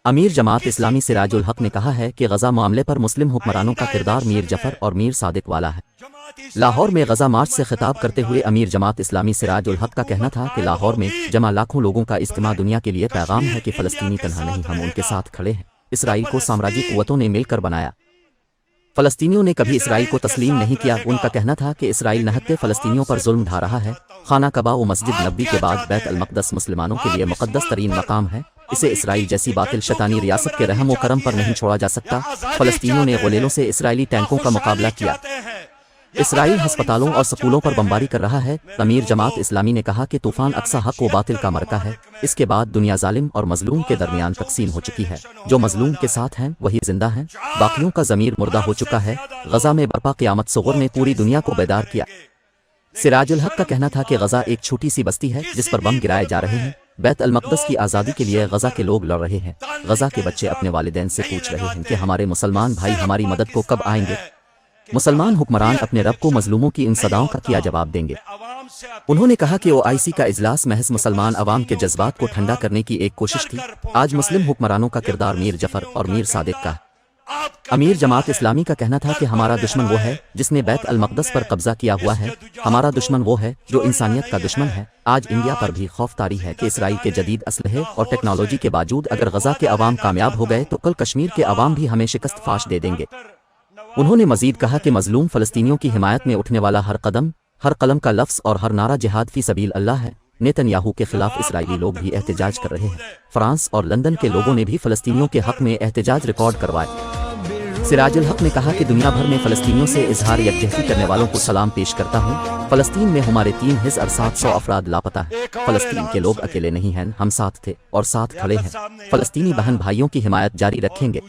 امیر جماعت اسلامی سراج الحق نے کہا ہے کہ غزہ معاملے پر مسلم حکمرانوں کا کردار میر جعفر اور میر صادق والا ہے۔ لاہور میں غزہ مارچ سے خطاب کرتے ہوئے امیر جماعت اسلامی سراج الحق کا کہنا تھا کہ لاہور میں جمع لاکھوں لوگوں کا اجتماع دنیا کے لیے پیغام ہے کہ فلسطینی تنہا نہیں، ہم ان کے ساتھ کھڑے ہیں۔ اسرائیل کو سامراجی قوتوں نے مل کر بنایا، فلسطینیوں نے کبھی اسرائیل کو تسلیم نہیں کیا۔ ان کا کہنا تھا کہ اسرائیل نہتے فلسطینیوں پر ظلم ڈھا رہا ہے۔ خانہ کعبہ و مسجد نبوی کے بعد بیت المقدس مسلمانوں کے لیے مقدس ترین مقام ہے، اسے اسرائیل جیسی باطل شیطانی ریاست کے رحم و کرم پر نہیں چھوڑا جا سکتا۔ فلسطینیوں نے غلیلوں سے اسرائیلی ٹینکوں کا مقابلہ کیا۔ اسرائیل ہسپتالوں اور سکولوں پر بمباری کر رہا ہے۔ امیر جماعت اسلامی نے کہا کہ طوفان اقصی حق و باطل کا مرکہ ہے، اس کے بعد دنیا ظالم اور مظلوم کے درمیان تقسیم ہو چکی ہے۔ جو مظلوم کے ساتھ ہیں وہی زندہ ہیں، باقیوں کا ضمیر مردہ ہو چکا ہے۔ غزہ میں برپا قیامت صغر نے پوری دنیا کو بیدار کیا۔ سراج الحق کا کہنا تھا کہ غزہ ایک چھوٹی سی بستی ہے جس پر بم گرائے جا رہے ہیں۔ بیت المقدس کی آزادی کے لیے غزہ کے لوگ لڑ رہے ہیں۔ غزہ کے بچے اپنے والدین سے پوچھ رہے ہیں کہ ہمارے مسلمان بھائی ہماری مدد کو کب آئیں گے۔ مسلمان حکمران اپنے رب کو مظلوموں کی ان صداؤں کا کیا جواب دیں گے؟ انہوں نے کہا کہ OIC کا اجلاس محض مسلمان عوام کے جذبات کو ٹھنڈا کرنے کی ایک کوشش تھی۔ آج مسلم حکمرانوں کا کردار میر جعفر اور میر صادق کا ہے۔ امیر جماعت اسلامی کا کہنا تھا کہ ہمارا دشمن وہ ہے جس نے بیت المقدس پر قبضہ کیا ہوا ہے، ہمارا دشمن وہ ہے جو انسانیت کا دشمن ہے۔ آج انڈیا پر بھی خوف طاری ہے کہ اسرائیل کے جدید اسلحے اور ٹیکنالوجی کے باوجود اگر غزہ کے عوام کامیاب ہو گئے تو کل کشمیر کے عوام بھی ہمیں شکست فاش دے دیں گے۔ انہوں نے مزید کہا کہ مظلوم فلسطینیوں کی حمایت میں اٹھنے والا ہر قدم، ہر قلم کا لفظ اور ہر نعرہ جہاد فی سبیل اللہ ہے۔ نیتن یاہو کے خلاف اسرائیلی لوگ بھی احتجاج کر رہے ہیں۔ فرانس اور لندن کے لوگوں نے بھی فلسطینیوں کے حق میں احتجاج ریکارڈ کروائے۔ سراج الحق نے کہا کہ دنیا بھر میں فلسطینیوں سے اظہار یکجہتی کرنے والوں کو سلام پیش کرتا ہوں۔ فلسطین میں ہمارے 3700 افراد لاپتہ ہیں۔ فلسطین کے لوگ اکیلے نہیں ہیں، ہم ساتھ تھے اور ساتھ کھڑے ہیں۔ فلسطینی بہن بھائیوں کی حمایت جاری رکھیں گے۔